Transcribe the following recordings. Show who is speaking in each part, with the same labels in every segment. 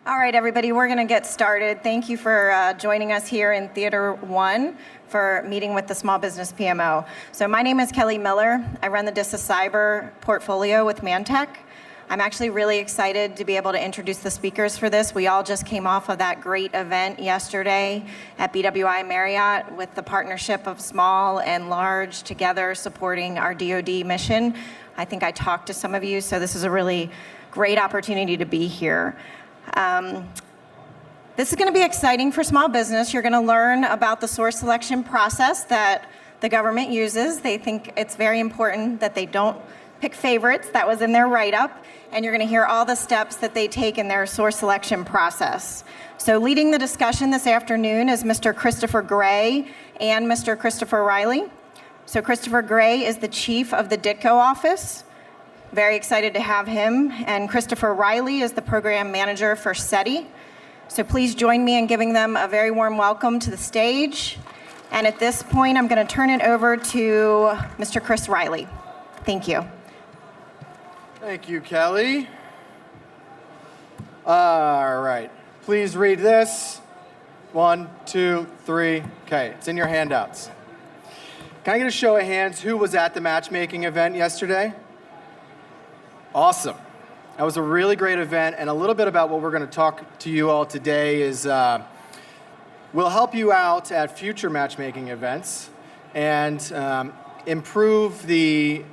Speaker 1: All right, everybody, we're going to get started. Thank you for joining us here in Theater 1 for meeting with the Small Business PMO. So my name is Kelly Miller. I run the DISA Cyber portfolio with Mantech. I'm actually really excited to be able to introduce the speakers for this. We all just came off of that great event yesterday at BWI Marriott with the partnership of small and large together supporting our DoD mission. I think I talked to some of you, so this is a really great opportunity to be here. This is going to be exciting for small business. You're going to learn about the source selection process that the government uses. They think it's very important that they don't pick favorites. That was in their write-up. And you're going to hear all the steps that they take in their source selection process. So leading the discussion this afternoon is Mr. Christopher Gray and Mr. Christopher Riley. So Christopher Gray is the chief of the DITCO office. Very excited to have him. And Christopher Riley is the program manager for SETI. So please join me in giving them a very warm welcome to the stage. And at this point, I'm going to turn it over to Mr. Chris Riley. Thank you.
Speaker 2: Thank you, Kelly. All right. Please read this. 1, 2, 3. Okay, it's in your handouts. Can I get a show of hands who was at the matchmaking event yesterday? Awesome. That was a really great event, and a little bit about what we're going to talk to you all today is we'll help you out at future matchmaking events and improve the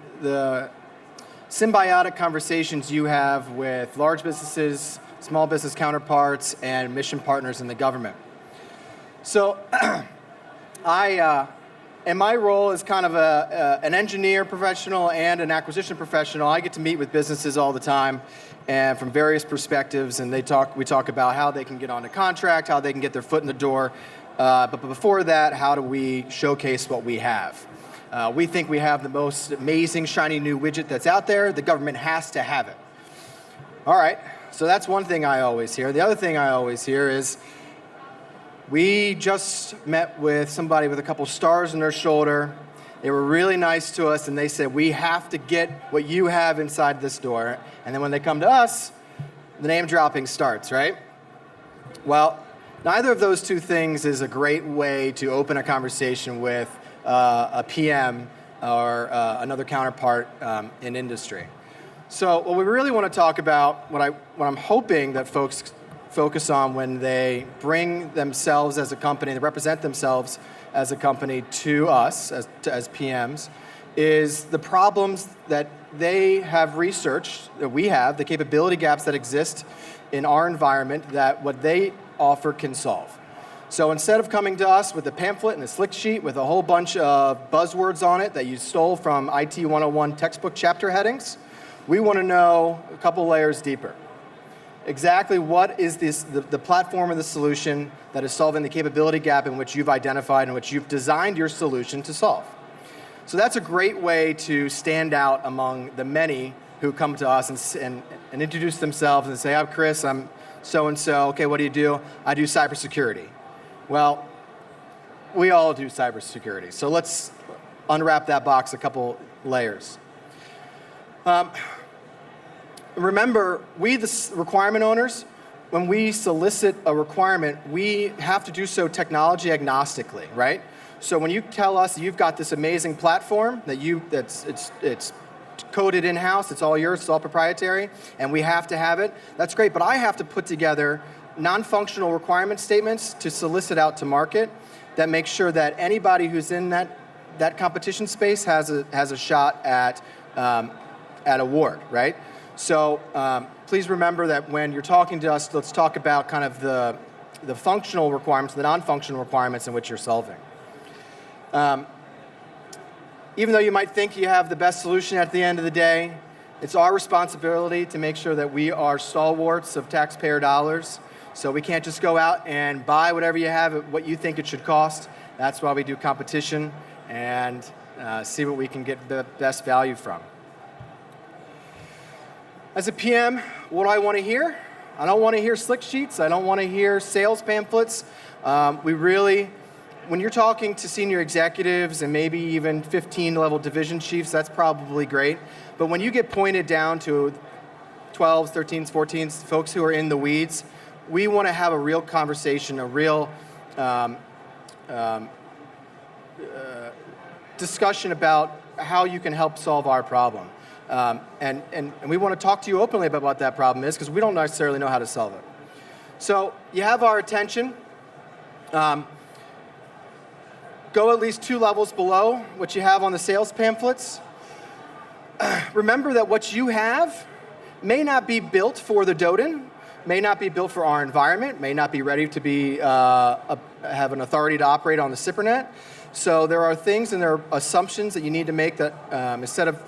Speaker 2: symbiotic conversations you have with large businesses, small business counterparts, and mission partners in the government. So in my role as kind of an engineer professional and an acquisition professional, I get to meet with businesses all the time and from various perspectives, and we talk about how they can get on a contract, how they can get their foot in the door. But before that, how do we showcase what we have? We think we have the most amazing, shiny new widget that's out there. The government has to have it. All right, so that's one thing I always hear. The other thing I always hear is, we just met with somebody with a couple stars on their shoulder. They were really nice to us, and they said, we have to get what you have inside this door. And then when they come to us, the name dropping starts, right? Well, neither of those two things is a great way to open a conversation with a PM or another counterpart in industry. So what we really want to talk about, what I'm hoping that folks focus on when they bring themselves as a company, they represent themselves as a company to us as PMs, is the problems that they have researched, that we have, the capability gaps that exist in our environment that what they offer can solve. So instead of coming to us with a pamphlet and a slick sheet with a whole bunch of buzzwords on it that you stole from IT 101 textbook chapter headings, we want to know a couple layers deeper. Exactly what is the platform or the solution that is solving the capability gap in which you've identified and which you've designed your solution to solve. So that's a great way to stand out among the many who come to us and introduce themselves and say, I'm Chris, I'm so-and-so. Okay, what do you do? I do cybersecurity. Well, we all do cybersecurity. So let's unwrap that box a couple layers. Remember, we, the requirement owners, when we solicit a requirement, we have to do so technology agnostically, right? So when you tell us you've got this amazing platform that it's coded in-house, it's all yours, it's all proprietary, and we have to have it, that's great. But I have to put together non-functional requirement statements to solicit out to market that make sure that anybody who's in that competition space has a shot at award, right? So please remember that when you're talking to us, let's talk about kind of the functional requirements, the non-functional requirements in which you're solving. Even though you might think you have the best solution at the end of the day, it's our responsibility to make sure that we are stalwarts of taxpayer dollars. So we can't just go out and buy whatever you have at what you think it should cost. That's why we do competition and see what we can get the best value from. As a PM, what do I want to hear? I don't want to hear slick sheets. I don't want to hear sales pamphlets. When you're talking to senior executives and maybe even 15-level division chiefs, that's probably great. But when you get pointed down to 12s, 13s, 14s, folks who are in the weeds, we want to have a real conversation, a real discussion about how you can help solve our problem. And we want to talk to you openly about what that problem is, because we don't necessarily know how to solve it. So you have our attention. Go at least 2 levels below what you have on the sales pamphlets. Remember that what you have may not be built for the DODIN, may not be built for our environment, may not be ready to be have an authority to operate on the SIPRNet. So there are things and there are assumptions that you need to make that instead of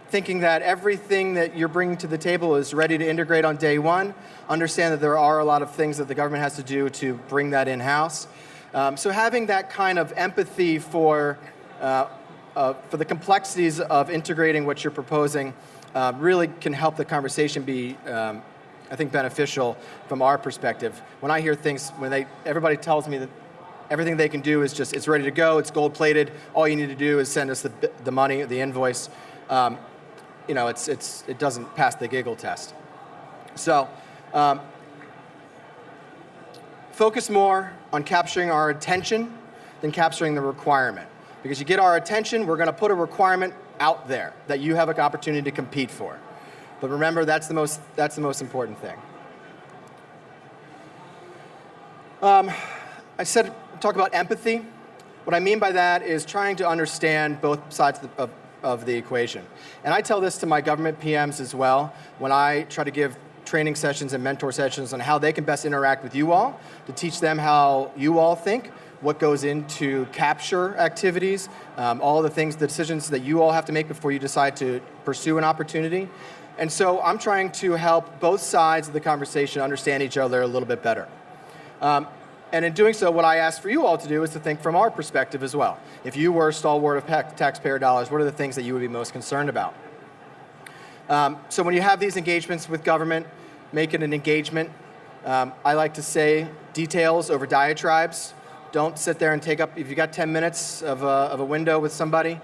Speaker 2: thinking that everything that you're bringing to the table is ready to integrate on day one, understand that there are a lot of things that the government has to do to bring that in-house. So having that kind of empathy for the complexities of integrating what you're proposing really can help the conversation be, I think, beneficial from our perspective. When I hear things, everybody tells me that everything they can do is just, it's ready to go, it's gold-plated, all you need to do is send us the money, the invoice. It doesn't pass the giggle test. So focus more on capturing our attention than capturing the requirement. Because you get our attention, we're going to put a requirement out there that you have an opportunity to compete for. But remember, that's the most important thing. I said talk about empathy. What I mean by that is trying to understand both sides of the equation. And I tell this to my government PMs as well when I try to give training sessions and mentor sessions on how they can best interact with you all, to teach them how you all think, what goes into capture activities, all the things, the decisions that you all have to make before you decide to pursue an opportunity. And so I'm trying to help both sides of the conversation understand each other a little bit better. And in doing so, what I ask for you all to do is to think from our perspective as well. If you were a stalwart of taxpayer dollars, what are the things that you would be most concerned about? So when you have these engagements with government, make it an engagement. I like to say details over diatribes. Don't sit there and take up, if you got 10 minutes of a window with somebody,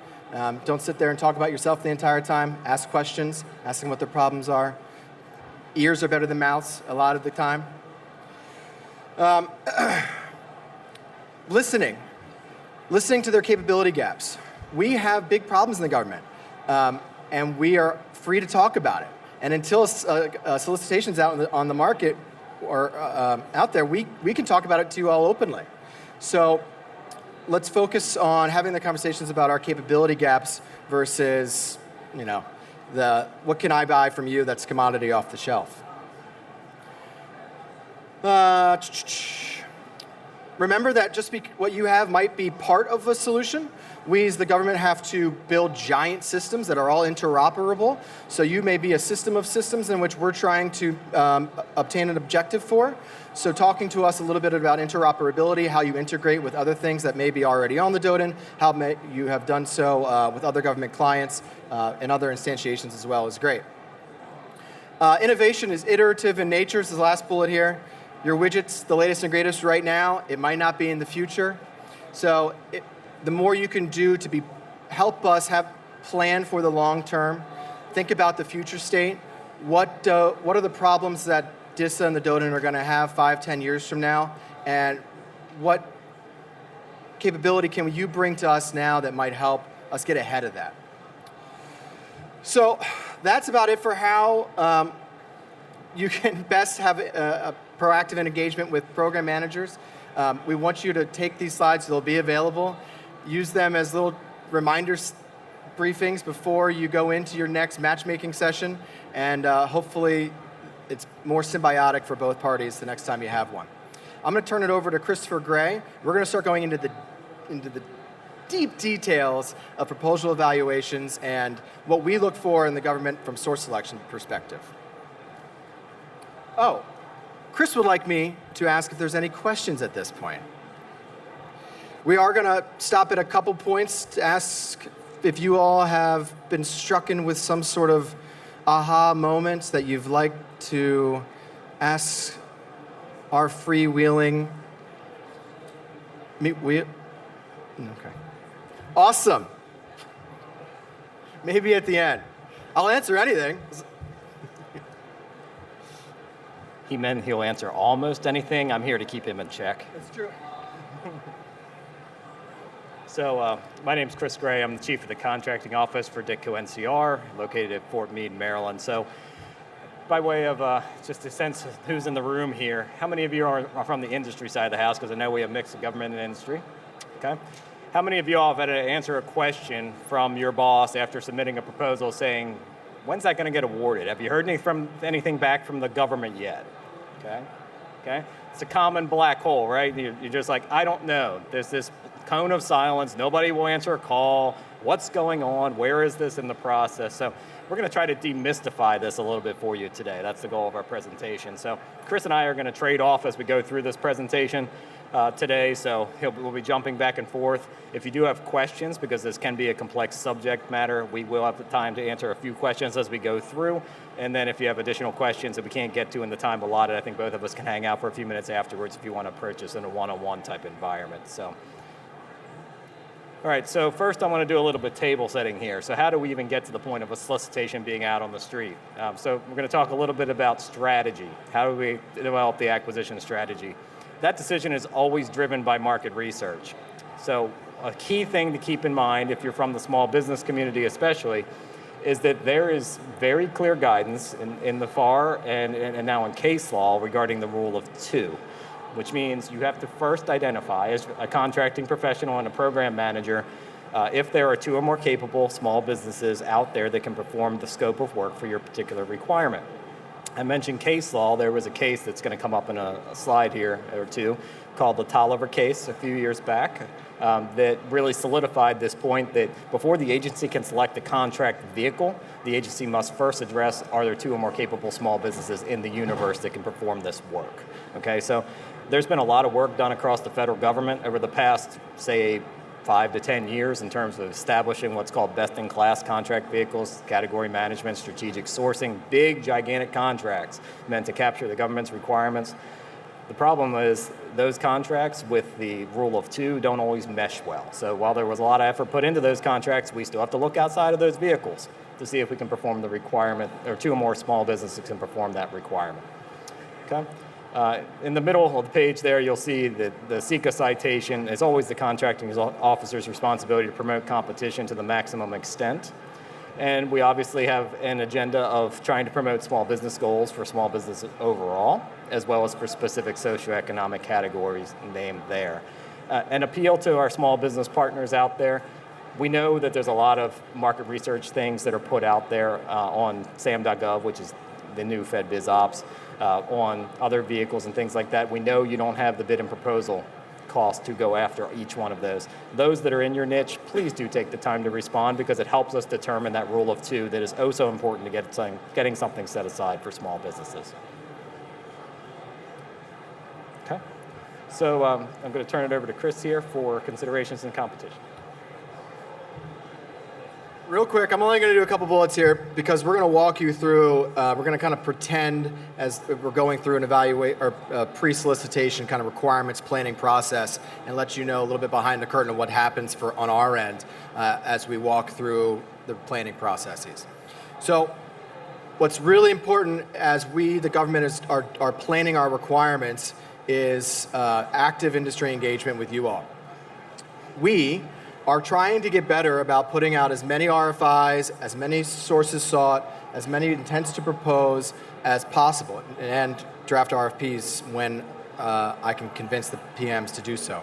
Speaker 2: don't sit there and talk about yourself the entire time. Ask questions, ask them what their problems are. Ears are better than mouths a lot of the time. Listening to their capability gaps. We have big problems in the government, and we are free to talk about it. And until solicitations out on the market or out there, we can talk about it to you all openly. So let's focus on having the conversations about our capability gaps versus, what can I buy from you that's commodity off the shelf. Remember that just what you have might be part of a solution. We as the government have to build giant systems that are all interoperable. So you may be a system of systems in which we're trying to obtain an objective for. So talking to us a little bit about interoperability, how you integrate with other things that may be already on the DODIN, how you have done so with other government clients and other instantiations as well is great. Innovation is iterative in nature, is the last bullet here. Your widget's the latest and greatest right now. It might not be in the future. So the more you can do to help us have plan for the long term, think about the future state. What are the problems that DISA and the DODIN are going to have 5-10 years from now? And what capability can you bring to us now that might help us get ahead of that? So that's about it for how you can best have a proactive engagement with program managers. We want you to take these slides. They'll be available. Use them as little reminders, briefings before you go into your next matchmaking session. And hopefully it's more symbiotic for both parties the next time you have one. I'm going to turn it over to Christopher Gray. We're going to start going into the deep details of proposal evaluations and what we look for in the government from source selection perspective. Oh, Chris would like me to ask if there's any questions at this point. We are going to stop at a couple points to ask if you all have been strucken with some sort of aha moments that you've liked to ask our freewheeling. Okay. Awesome. Maybe at the end. I'll answer anything.
Speaker 3: he meant he'll answer almost anything. I'm here to keep him in check.
Speaker 2: That's true.
Speaker 3: So my name's Chris Gray. I'm the chief of the contracting office for DITCO NCR, located at Fort Meade, Maryland. So by way of just a sense of who's in the room here, how many of you are from the industry side of the house? Because I know we have a mix of government and industry. Okay. How many of you all have had to answer a question from your boss after submitting a proposal saying, when's that going to get awarded? Have you heard anything back from the government yet? Okay. It's a common black hole, right? You're just like, I don't know. There's this cone of silence. Nobody will answer a call. What's going on? Where is this in the process? So we're going to try to demystify this a little bit for you today. That's the goal of our presentation. So Chris and I are going to trade off as we go through this presentation today. So we'll be jumping back and forth. If you do have questions, because this can be a complex subject matter, we will have the time to answer a few questions as we go through. And then if you have additional questions that we can't get to in the time allotted, I think both of us can hang out for a few minutes afterwards if you want to approach this in a one-on-one type environment. So. All right, so first I want to do a little bit table setting here. So how do we even get to the point of a solicitation being out on the street? So we're going to talk a little bit about strategy. How do we develop the acquisition strategy? That decision is always driven by market research. So a key thing to keep in mind, if you're from the small business community especially, is that there is very clear guidance in the FAR and now in case law regarding the rule of two, which means you have to first identify as a contracting professional and a program manager if there are two or more capable small businesses out there that can perform the scope of work for your particular requirement. I mentioned case law. There was a case that's going to come up in a slide here or two called the Tolliver Case a few years back that really solidified this point that before the agency can select a contract vehicle, the agency must first address, are there two or more capable small businesses in the universe that can perform this work? Okay, so there's been a lot of work done across the federal government over the past, say, 5 to 10 years in terms of establishing what's called best-in-class contract vehicles, category management, strategic sourcing, big, gigantic contracts meant to capture the government's requirements. The problem is those contracts with the rule of two don't always mesh well. So while there was a lot of effort put into those contracts, we still have to look outside of those vehicles to see if we can perform the requirement, or two or more small businesses can perform that requirement. Okay? In the middle of the page there, you'll see that the AFCEA citation is always the contracting officer's responsibility to promote competition to the maximum extent. And we obviously have an agenda of trying to promote small business goals for small business overall, as well as for specific socioeconomic categories named there. An appeal to our small business partners out there. We know that there's a lot of market research things that are put out there on sam.gov, which is the new Fed Biz Ops, on other vehicles and things like that. We know you don't have the bid and proposal cost to go after each one of those. Those that are in your niche, please do take the time to respond because it helps us determine that rule of two that is oh so important to getting something set aside for small businesses. Okay, so I'm going to turn it over to Chris here for considerations and competition.
Speaker 2: Real quick, I'm only going to do a couple bullets here because we're going to walk you through, we're going to kind of pretend as we're going through an evaluate or pre-solicitation kind of requirements planning process and let you know a little bit behind the curtain of what happens on our end as we walk through the planning processes. So what's really important as we, the government, are planning our requirements is active industry engagement with you all. We are trying to get better about putting out as many RFIs, as many sources sought, as many intents to propose as possible, and draft RFPs when I can convince the PMs to do so.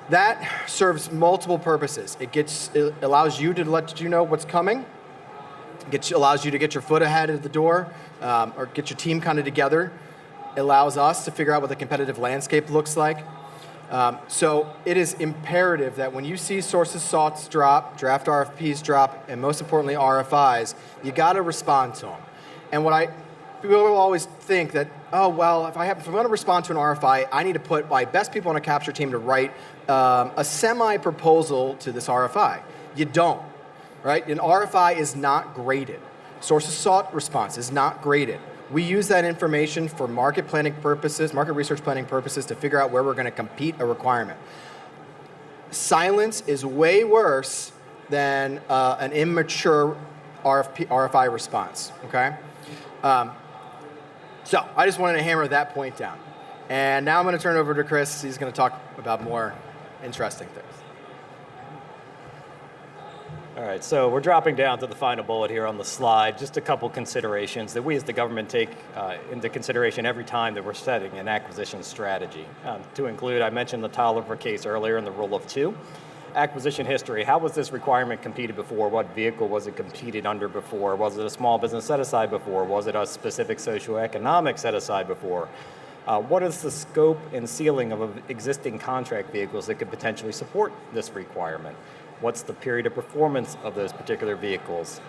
Speaker 2: That serves multiple purposes. It allows you to let you know what's coming. Allows you to get your foot ahead of the door, or get your team kind of together. It allows us to figure out what the competitive landscape looks like. So it is imperative that when you see sources sought drop, draft RFPs drop, and most importantly RFIs, you got to respond to them. And people will always think that, oh well, if I'm going to respond to an RFI, I need to put my best people on a capture team to write a semi-proposal to this RFI. You don't, right? An RFI is not graded. Sources sought response is not graded. We use that information for market planning purposes, market research planning purposes to figure out where we're going to compete a requirement. Silence is way worse than an immature RFI response, okay? So I just wanted to hammer that point down. And now I'm going to turn over to Chris. He's going to talk about more interesting things.
Speaker 3: All right, so we're dropping down to the final bullet here on the slide. Just a couple considerations that we as the government take into consideration every time that we're setting an acquisition strategy. To include, I mentioned the Tolliver case earlier in the rule of two. Acquisition history, how was this requirement competed before? What vehicle was it competed under before? Was it a small business set aside before? Was it a specific socioeconomic set aside before? What is the scope and ceiling of existing contract vehicles that could potentially support this requirement? What's the period of performance of those particular vehicles?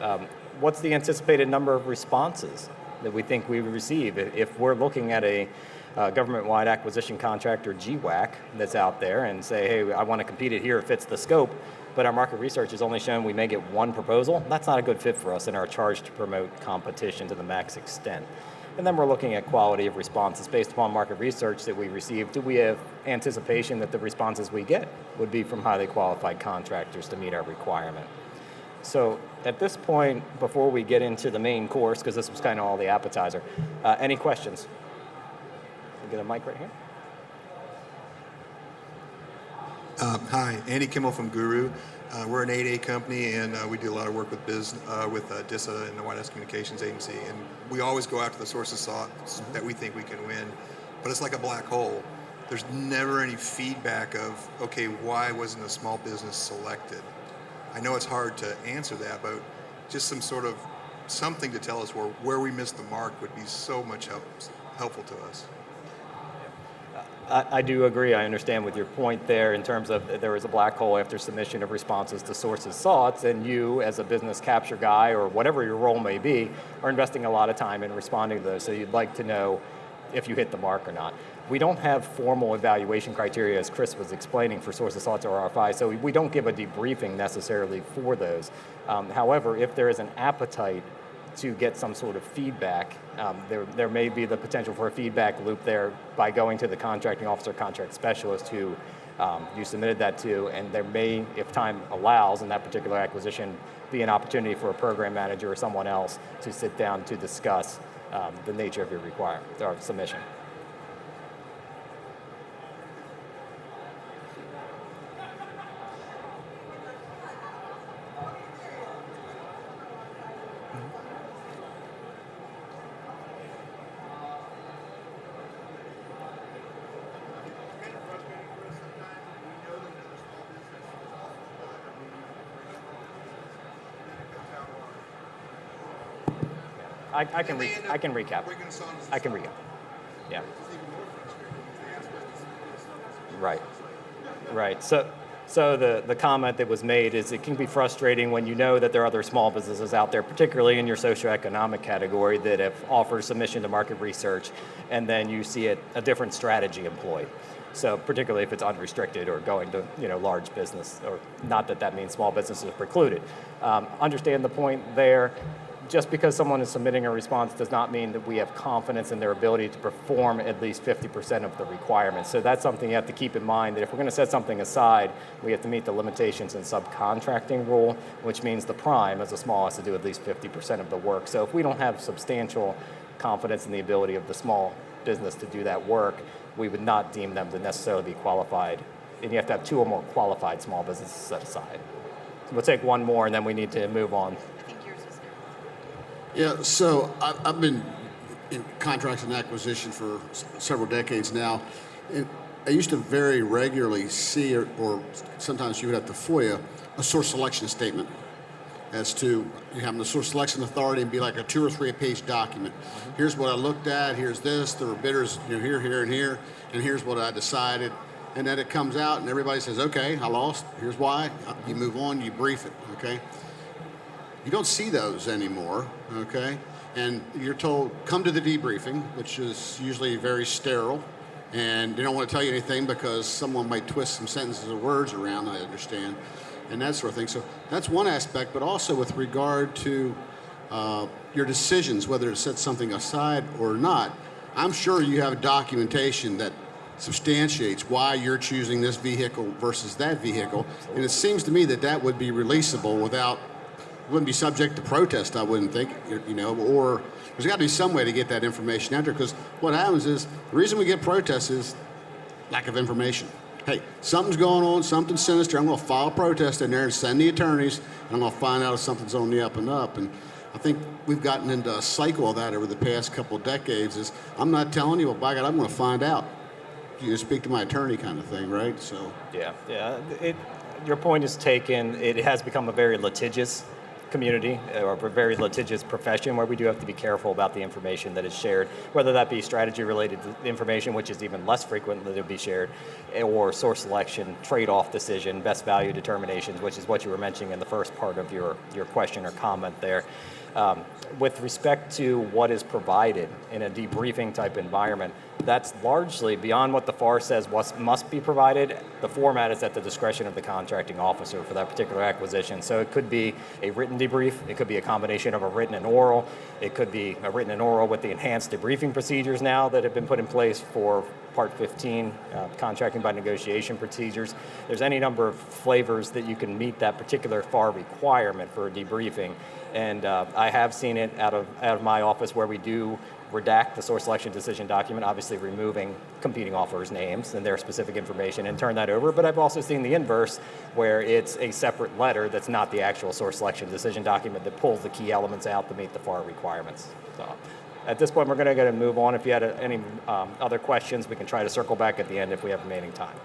Speaker 3: What's the anticipated number of responses that we think we receive? If we're looking at a government-wide acquisition contract or GWAC that's out there and say, hey, I want to compete it here, it fits the scope, but our market research has only shown we may get one proposal, that's not a good fit for us in our charge to promote competition to the max extent. And then we're looking at quality of responses based upon market research that we receive. Do we have anticipation that the responses we get would be from highly qualified contractors to meet our requirement? So at this point, before we get into the main course, because this was kind of all the appetizer, any questions? We'll get a mic right here.
Speaker 4: Hi, Andy Kimmel from Guru. We're an 8A company, and we do a lot of work with DISA and the White House Communications Agency, and we always go after the sources sought that we think we can win, but it's like a black hole. There's never any feedback of, okay, why wasn't a small business selected? I know it's hard to answer that, but just some sort of something to tell us where we missed the mark would be so much helpful to us.
Speaker 3: I do agree. I understand with your point there in terms of there is a black hole after submission of responses to sources sought, and you as a business capture guy or whatever your role may be are investing a lot of time in responding to those, so you'd like to know if you hit the mark or not. We don't have formal evaluation criteria, as Chris was explaining, for sources sought or RFI, so we don't give a debriefing necessarily for those. However, if there is an appetite to get some sort of feedback, there may be the potential for a feedback loop there by going to the contracting officer, contract specialist who you submitted that to, and there may, if time allows in that particular acquisition, be an opportunity for a program manager or someone else to sit down to discuss the nature of your requirement or submission. I can recap. Yeah. Right. So the comment that was made is it can be frustrating when you know that there are other small businesses out there, particularly in your socioeconomic category, that have offered submission to market research, and then you see a different strategy employed. So particularly if it's unrestricted or going to large business, or not that means small business is precluded. Understand the point there. Just because someone is submitting a response does not mean that we have confidence in their ability to perform at least 50% of the requirements. So that's something you have to keep in mind, that if we're going to set something aside, we have to meet the limitations in subcontracting rule, which means the prime as a small has to do at least 50% of the work. So if we don't have substantial confidence in the ability of the small business to do that work, we would not deem them to necessarily be qualified. And you have to have 2 or more qualified small businesses set aside. So we'll take one more and then we need to move on.
Speaker 5: Yeah, so I've been in contracts and acquisition for several decades now. And I used to very regularly see, or sometimes you would have to FOIA, a source selection statement as to you having the source selection authority and be like a 2 or 3 page document. Here's what I looked at, here's this, there were bidders here, here, and here, and here's what I decided. And then it comes out and everybody says, okay, I lost, here's why. You move on, you brief it, okay? You don't see those anymore, okay? And you're told, come to the debriefing, which is usually very sterile, and they don't want to tell you anything because someone might twist some sentences or words around, I understand, and that sort of thing. So that's one aspect, but also with regard to your decisions, whether to set something aside or not, I'm sure you have documentation that substantiates why you're choosing this vehicle versus that vehicle, and it seems to me that that would be releasable without wouldn't be subject to protest, I wouldn't think, or there's got to be some way to get that information out there, because what happens is, the reason we get protests is lack of information. Hey, something's going on, something sinister, I'm going to file a protest in there and send the attorneys, and I'm going to find out if something's on the up and up. And I think we've gotten into a cycle of that over the past couple of decades, is I'm not telling you, well, by God, I'm going to find out. You speak to my attorney kind of thing, right? So
Speaker 3: Yeah. Your point is taken. It has become a very litigious community, or a very litigious profession, where we do have to be careful about the information that is shared, whether that be strategy-related information, which is even less frequent that it be shared, or source selection, trade-off decision, best value determinations, which is what you were mentioning in the first part of your question or comment there. With respect to what is provided in a debriefing type environment, that's largely beyond what the FAR says must be provided. The format is at the discretion of the contracting officer for that particular acquisition. So it could be a written debrief, it could be a combination of a written and oral, it could be a written and oral with the enhanced debriefing procedures now that have been put in place for Part 15, contracting by negotiation procedures. There's any number of flavors that you can meet that particular FAR requirement for a debriefing. And I have seen it out of my office where we do redact the source selection decision document, obviously removing competing offers' names and their specific information, and turn that over. But I've also seen the inverse, where it's a separate letter that's not the actual source selection decision document that pulls the key elements out to meet the FAR requirements. So at this point, we're going to move on. If you had any other questions, we can try to circle back at the end if we have remaining time.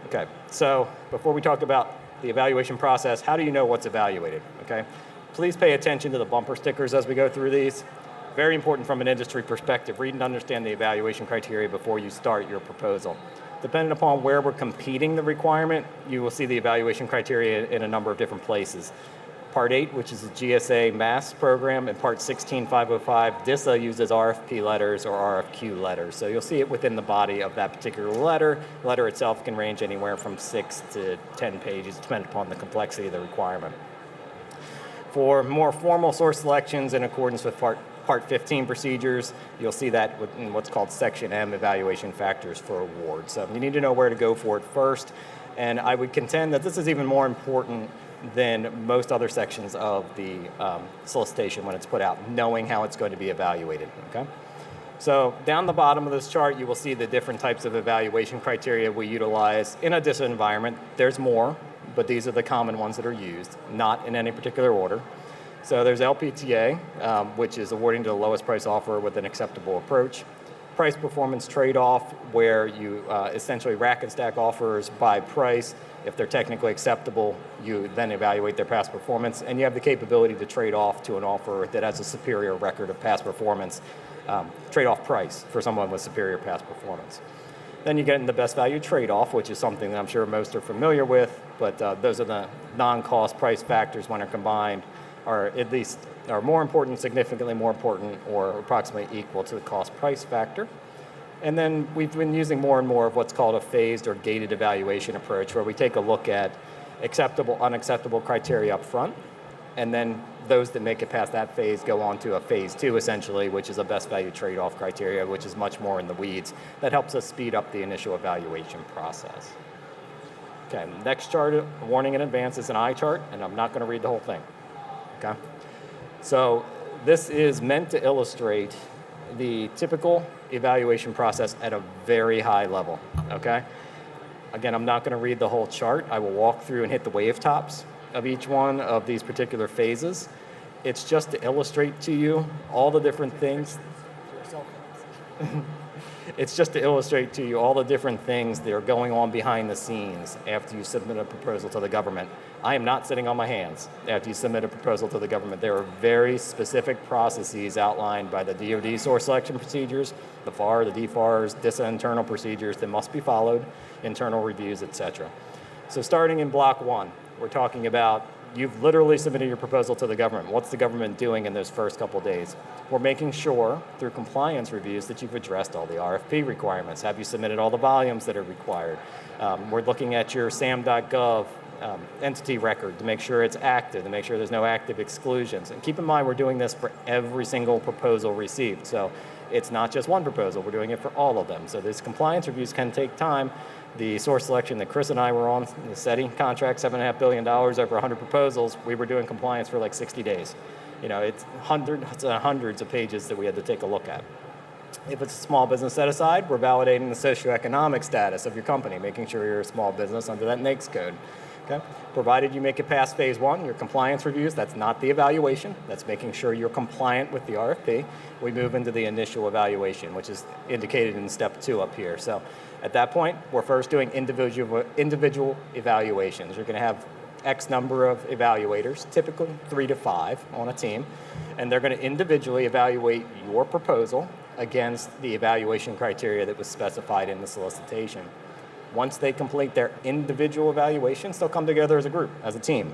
Speaker 3: Okay, so before we talk about the evaluation process, how do you know what's evaluated? Okay, please pay attention to the bumper stickers as we go through these. Very important from an industry perspective. Read and understand the evaluation criteria before you start your proposal. Depending upon where we're competing the requirement, you will see the evaluation criteria in a number of different places. Part 8, which is the GSA MASS program, and Part 16.505, DISA uses RFP letters or RFQ letters. So you'll see it within the body of that particular letter. The letter itself can range anywhere from 6 to 10 pages, depending upon the complexity of the requirement. For more formal source selections in accordance with Part 15 procedures, you'll see that in what's called Section M, evaluation factors for award. So you need to know where to go for it first. And I would contend that this is even more important than most other sections of the solicitation when it's put out, knowing how it's going to be evaluated, okay? So down the bottom of this chart, you will see the different types of evaluation criteria we utilize in a DISA environment. There's more, but these are the common ones that are used, not in any particular order. So there's LPTA, which is awarding to the lowest price offer with an acceptable approach. Price performance trade-off, where you essentially rack and stack offers by price. If they're technically acceptable, you then evaluate their past performance, and you have the capability to trade off to an offer that has a superior record of past performance, trade-off price for someone with superior past performance. Then you get in the best value trade-off, which is something that I'm sure most are familiar with, but those are the non-cost price factors when they're combined, are more important, significantly more important, or approximately equal to the cost price factor. And then we've been using more and more of what's called a phased or gated evaluation approach, where we take a look at acceptable, unacceptable criteria up front, and then those that make it past that phase go on to a phase 2, essentially, which is a best value trade-off criteria, which is much more in the weeds. That helps us speed up the initial evaluation process. Okay, next chart, warning in advance, is an eye chart, and I'm not going to read the whole thing. Okay, so this is meant to illustrate the typical evaluation process at a very high level, okay? Again, I'm not going to read the whole chart. I will walk through and hit the wave tops of each one of these particular phases. It's just to illustrate to you all the different things. It's just to illustrate to you all the different things that are going on behind the scenes after you submit a proposal to the government. I am not sitting on my hands after you submit a proposal to the government. There are very specific processes outlined by the DoD source selection procedures, the FAR, the DFARs, DISA internal procedures that must be followed, internal reviews, etc. So starting in block 1, we're talking about you've literally submitted your proposal to the government. What's the government doing in those first couple days? We're making sure through compliance reviews that you've addressed all the RFP requirements. Have you submitted all the volumes that are required? We're looking at your SAM.gov entity record to make sure it's active, to make sure there's no active exclusions. And keep in mind, we're doing this for every single proposal received. So it's not just one proposal, we're doing it for all of them. So these compliance reviews can take time, The source selection that Chris and I were on, the SETI contract, $7.5 billion, over 100 proposals, we were doing compliance for like 60 days. It's hundreds of pages that we had to take a look at. If it's a small business set aside, we're validating the socioeconomic status of your company, making sure you're a small business under that NAICS code. Okay? Provided you make it past phase one, your compliance reviews, that's not the evaluation, that's making sure you're compliant with the RFP. We move into the initial evaluation, which is indicated in step 2 up here. So at that point, we're first doing individual evaluations. You're going to have X number of evaluators, typically 3 to 5 on a team, and they're going to individually evaluate your proposal against the evaluation criteria that was specified in the solicitation. Once they complete their individual evaluations, they'll come together as a group, as a team,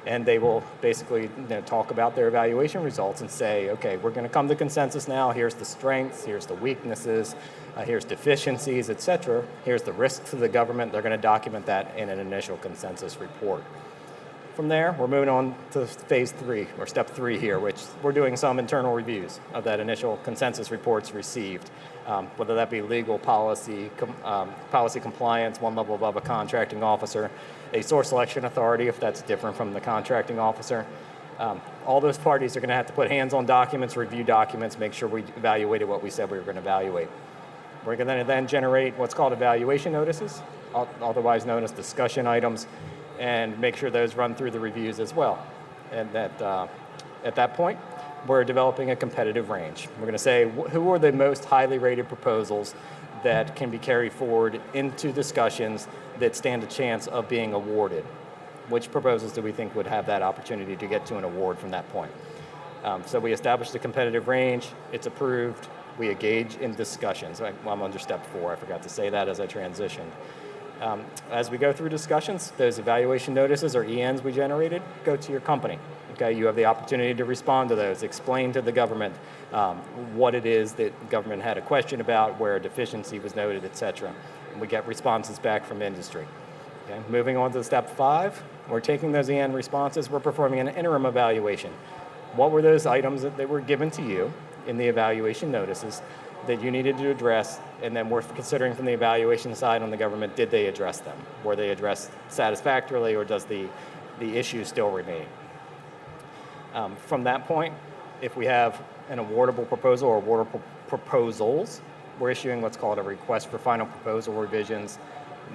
Speaker 3: and they will basically talk about their evaluation results and say, okay, we're going to come to consensus now. Here's the strengths, here's the weaknesses, here's deficiencies, et cetera. Here's the risks to the government. They're going to document that in an initial consensus report. From there, we're moving on to phase 3, or step 3 here, which we're doing some internal reviews of that initial consensus reports received, whether that be legal, policy compliance, one level above a contracting officer, a source selection authority if that's different from the contracting officer. All those parties are going to have to put hands on documents, review documents, make sure we evaluated what we said we were going to evaluate. We're going to then generate what's called evaluation notices, otherwise known as discussion items, and make sure those run through the reviews as well. And that at that point, we're developing a competitive range. We're going to say who are the most highly rated proposals that can be carried forward into discussions that stand a chance of being awarded. Which proposals do we think would have that opportunity to get to an award from that point? So we established a competitive range, it's approved, we engage in discussions. I'm under step 4, I forgot to say that as I transitioned. As we go through discussions, those evaluation notices or ENs we generated go to your company. Okay, you have the opportunity to respond to those, explain to the government what it is that the government had a question about, where a deficiency was noted, et cetera. And we get responses back from industry. Okay, moving on to step 5, we're taking those EN responses, we're performing an interim evaluation. What were those items that were given to you in the evaluation notices that you needed to address, and then we're considering from the evaluation side on the government, did they address them? Were they addressed satisfactorily, or does the issue still remain? From that point, if we have an awardable proposal or awardable proposals, we're issuing what's called a request for final proposal revisions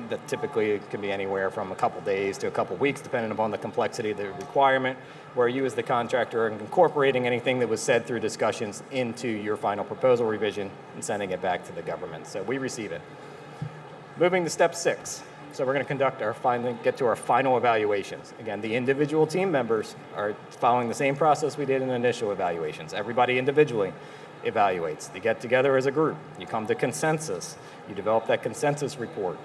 Speaker 3: that typically can be anywhere from a couple days to a couple weeks, depending upon the complexity of the requirement, where you as the contractor are incorporating anything that was said through discussions into your final proposal revision and sending it back to the government. So we receive it. Moving to step 6. So we're going to get to our final evaluations. Again, the individual team members are following the same process we did in initial evaluations. Everybody individually evaluates. They get together as a group. You come to consensus. You develop that consensus report.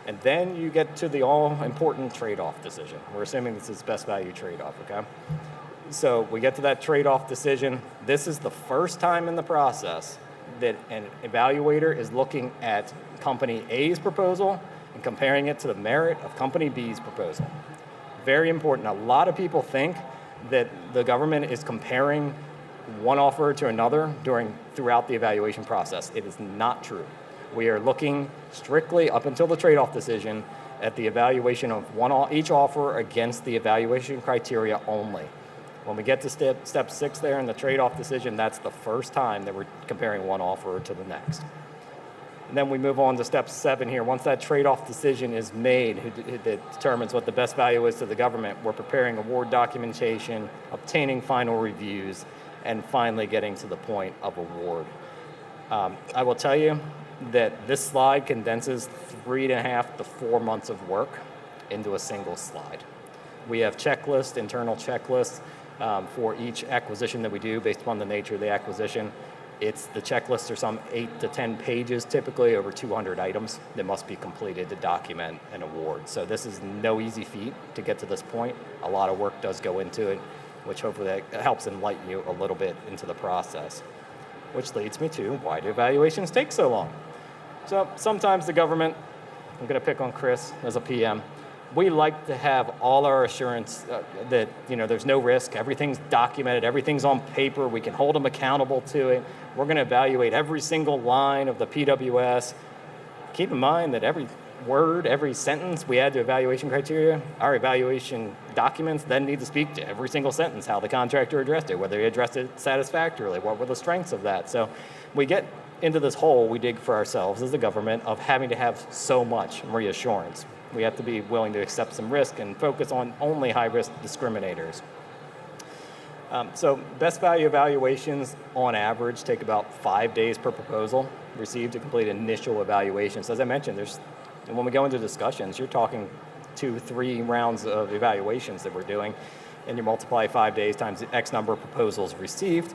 Speaker 3: And then you get to the all-important trade-off decision. We're assuming this is best value trade-off, okay? So we get to that trade-off decision. This is the first time in the process that an evaluator is looking at company A's proposal and comparing it to the merit of company B's proposal. Very important. A lot of people think that the government is comparing one offer to another throughout the evaluation process. It is not true. We are looking strictly up until the trade-off decision at the evaluation of each offer against the evaluation criteria only. When we get to step 6 there in the trade-off decision, that's the first time that we're comparing one offer to the next. And then we move on to step 7 here. Once that trade-off decision is made, that determines what the best value is to the government, we're preparing award documentation, obtaining final reviews, and finally getting to the point of award. I will tell you that this slide condenses 3.5 to 4 months of work into a single slide. We have checklists, internal checklists for each acquisition that we do based upon the nature of the acquisition. The checklists are some 8 to 10 pages, typically over 200 items that must be completed to document an award. So this is no easy feat to get to this point. A lot of work does go into it, which hopefully that helps enlighten you a little bit into the process. Which leads me to, why do evaluations take so long? So sometimes the government, I'm going to pick on Chris as a PM, we like to have all our assurance that there's no risk, everything's documented, everything's on paper, we can hold them accountable to it. We're going to evaluate every single line of the PWS. Keep in mind that every word, every sentence we add to evaluation criteria, our evaluation documents then need to speak to every single sentence, how the contractor addressed it, whether he addressed it satisfactorily, what were the strengths of that. So we get into this hole we dig for ourselves as a government of having to have so much reassurance. We have to be willing to accept some risk and focus on only high-risk discriminators. So best value evaluations on average take about 5 days per proposal received to complete initial evaluations. As I mentioned, and when we go into discussions, you're talking 2-3 rounds of evaluations that we're doing, and you multiply 5 days times the X number of proposals received.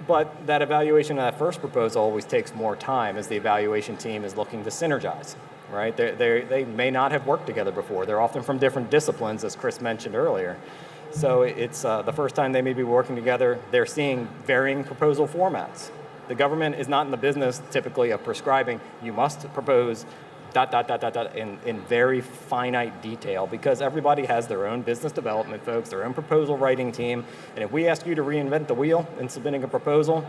Speaker 3: But that evaluation of that first proposal always takes more time as the evaluation team is looking to synergize, right? They may not have worked together before. They're often from different disciplines, as Chris mentioned earlier. So it's the first time they may be working together. They're seeing varying proposal formats. The government is not in the business typically of prescribing, you must propose ... in very finite detail, because everybody has their own business development folks, their own proposal writing team, and if we ask you to reinvent the wheel in submitting a proposal,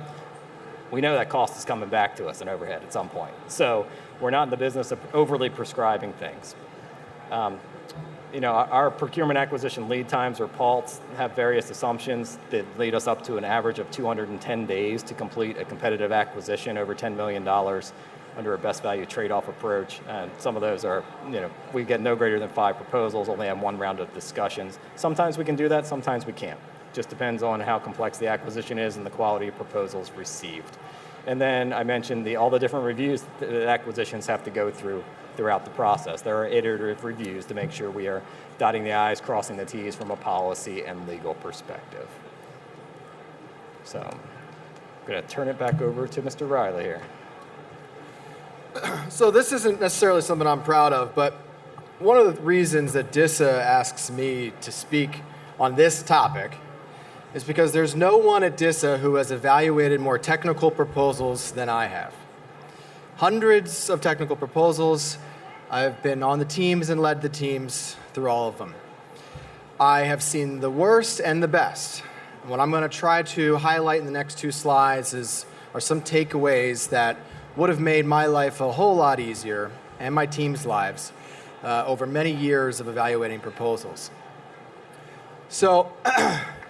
Speaker 3: we know that cost is coming back to us in overhead at some point. So we're not in the business of overly prescribing things. Our procurement acquisition lead times, or PALTs, have various assumptions that lead us up to an average of 210 days to complete a competitive acquisition over $10 million under a best value trade-off approach. And some of those are, we get no greater than 5 proposals, only have 1 round of discussions. Sometimes we can do that, sometimes we can't. Just depends on how complex the acquisition is and the quality of proposals received. And then I mentioned all the different reviews that acquisitions have to go through throughout the process. There are iterative reviews to make sure we are dotting the I's, crossing the T's from a policy and legal perspective. So I'm going to turn it back over to Mr. Riley here.
Speaker 2: So this isn't necessarily something I'm proud of, but one of the reasons that DISA asks me to speak on this topic is because there's no one at DISA who has evaluated more technical proposals than I have. Hundreds of technical proposals. I've been on the teams and led the teams through all of them. I have seen the worst and the best. What I'm going to try to highlight in the next 2 slides are some takeaways that would have made my life a whole lot easier, and my team's lives, over many years of evaluating proposals. So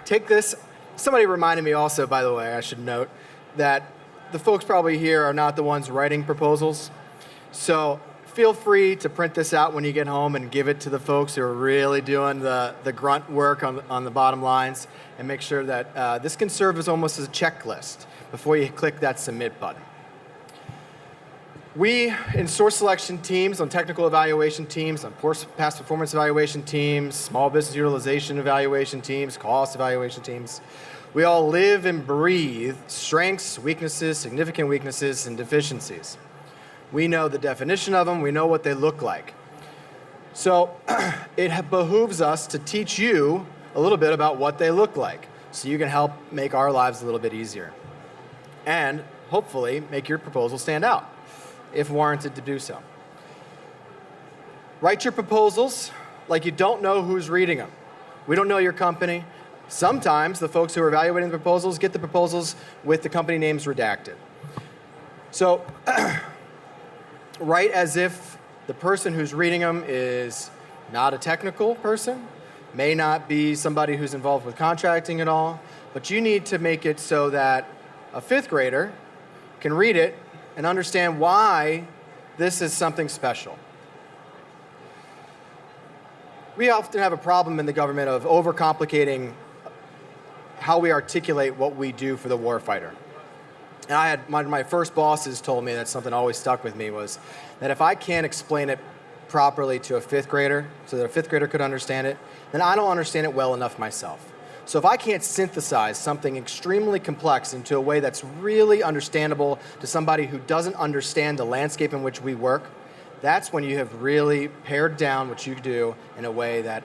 Speaker 2: take this. Somebody reminded me also, by the way, I should note, that the folks probably here are not the ones writing proposals. So feel free to print this out when you get home and give it to the folks who are really doing the grunt work on the bottom lines, and make sure that this can serve as almost as a checklist before you click that submit button. We, in source selection teams, on technical evaluation teams, on past performance evaluation teams, small business utilization evaluation teams, cost evaluation teams, we all live and breathe strengths, weaknesses, significant weaknesses, and deficiencies. We know the definition of them. We know what they look like. So it behooves us to teach you a little bit about what they look like so you can help make our lives a little bit easier and hopefully make your proposal stand out, if warranted to do so. Write your proposals like you don't know who's reading them. We don't know your company. Sometimes the folks who are evaluating the proposals get the proposals with the company names redacted. So write as if the person who's reading them is not a technical person, may not be somebody who's involved with contracting at all, but you need to make it so that a 5th grader can read it and understand why this is something special. We often have a problem in the government of overcomplicating how we articulate what we do for the warfighter. And I had my first bosses told me that something always stuck with me was that if I can't explain it properly to a 5th grader so that a 5th grader could understand it, then I don't understand it well enough myself. So if I can't synthesize something extremely complex into a way that's really understandable to somebody who doesn't understand the landscape in which we work, that's when you have really pared down what you do in a way that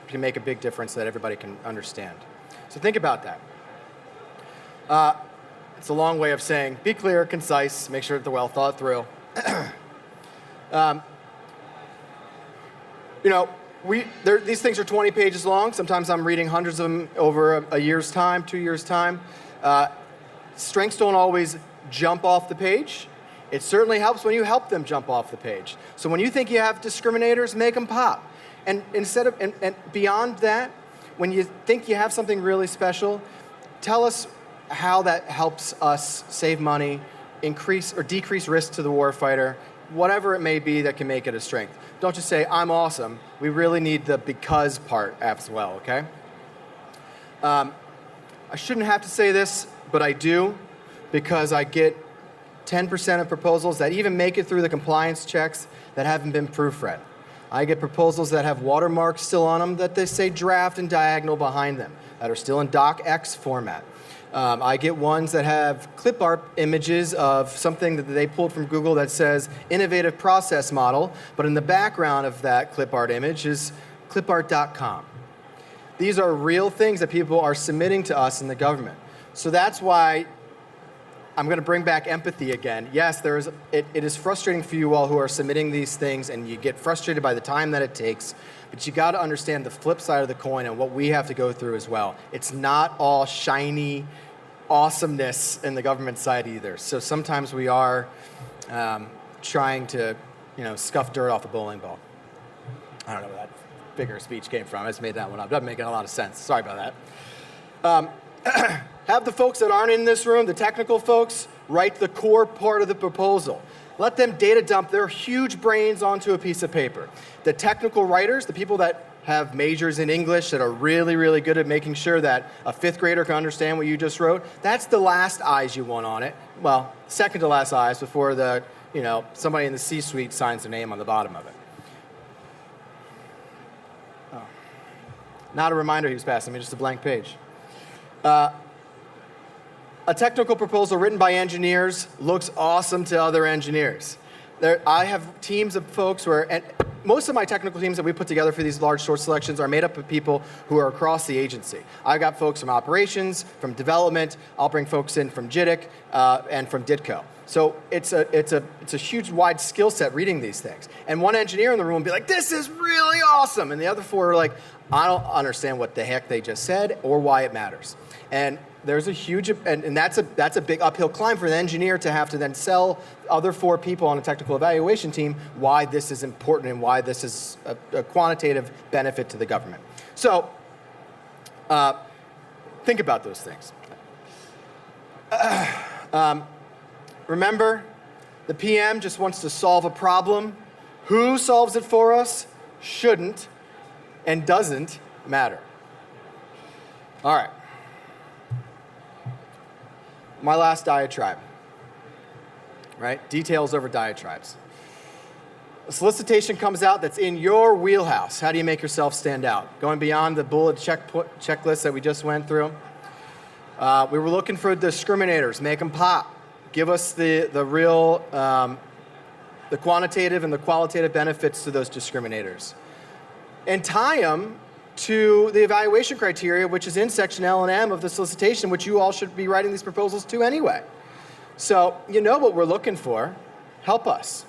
Speaker 2: can make a big difference that everybody can understand. So think about that. It's a long way of saying be clear, concise, make sure that they're well thought through. These things are 20 pages long. Sometimes I'm reading hundreds of them over a year's time, 2 years' time. Strengths don't always jump off the page, It certainly helps when you help them jump off the page. So when you think you have discriminators, make them pop. And instead of, and beyond that, when you think you have something really special, tell us how that helps us save money, increase or decrease risk to the warfighter, whatever it may be that can make it a strength. Don't just say, I'm awesome. We really need the because part as well, okay? I shouldn't have to say this, but I do, because I get 10% of proposals that even make it through the compliance checks that haven't been proofread. I get proposals that have watermarks still on them that they say draft and diagonal behind them, that are still in docx format. I get ones that have clip art images of something that they pulled from Google that says innovative process model, but in the background of that clip art image is clipart.com. These are real things that people are submitting to us in the government. So that's why I'm going to bring back empathy again. Yes, it is frustrating for you all who are submitting these things, and you get frustrated by the time that it takes, but you got to understand the flip side of the coin and what we have to go through as well. It's not all shiny awesomeness in the government side either. So sometimes we are trying to, scuff dirt off a bowling ball. I don't know where that figure of speech came from. I just made that one up. Doesn't make a lot of sense. Sorry about that. Have the folks that aren't in this room, the technical folks, write the core part of the proposal. Let them data dump their huge brains onto a piece of paper. The technical writers, the people that have majors in English that are really, really good at making sure that a fifth grader can understand what you just wrote, that's the last eyes you want on it. Well, second to last eyes before somebody in the C-suite signs their name on the bottom of it. Oh. Not a reminder he was passing me, just a blank page. A technical proposal written by engineers looks awesome to other engineers. I have teams of folks and most of my technical teams that we put together for these large source selections are made up of people who are across the agency. I've got folks from operations, from development. I'll bring folks in from JITIC and from DITCO. So it's a huge, wide skill set reading these things. And one engineer in the room will be like, this is really awesome. And the other four are like, I don't understand what the heck they just said or why it matters. And there's a huge, and that's a big uphill climb for the engineer to have to then sell other four people on a technical evaluation team why this is important and why this is a quantitative benefit to the government. So think about those things. Remember, the PM just wants to solve a problem. Who solves it for us shouldn't and doesn't matter. All right. My last diatribe, right? Details over diatribes. A solicitation comes out that's in your wheelhouse. How do you make yourself stand out? Going beyond the bullet checklist that we just went through. We were looking for discriminators. Make them pop. Give us the real, the quantitative and the qualitative benefits to those discriminators. And tie them to the evaluation criteria, which is in section L and M of the solicitation, which you all should be writing these proposals to anyway. So you know what we're looking for. Help us.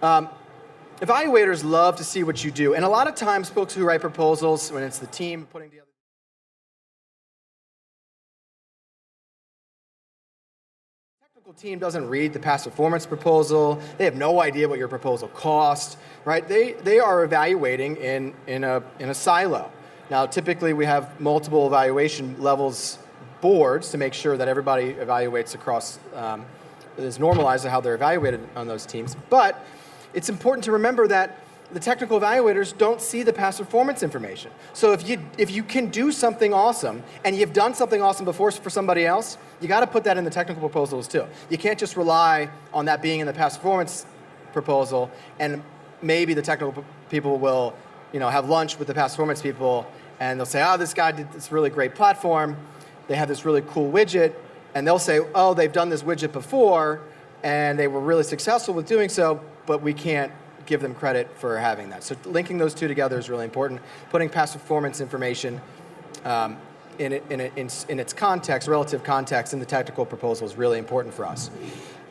Speaker 2: Evaluators love to see what you do. And a lot of times folks who write proposals, when it's the team putting together, team doesn't read the past performance proposal. They have no idea what your proposal cost, right? They are evaluating in a silo. Now, typically we have multiple evaluation levels boards to make sure that everybody evaluates across, is normalized to how they're evaluated on those teams. But it's important to remember that the technical evaluators don't see the past performance information. So if you can do something awesome and you've done something awesome before for somebody else, you got to put that in the technical proposals too. You can't just rely on that being in the past performance proposal and maybe the technical people will, have lunch with the past performance people and they'll say, oh, this guy did this really great platform. They have this really cool widget, and they'll say, oh, they've done this widget before and they were really successful with doing so, but we can't give them credit for having that. So linking those two together is really important. Putting past performance information in its context, relative context in the technical proposal is really important for us.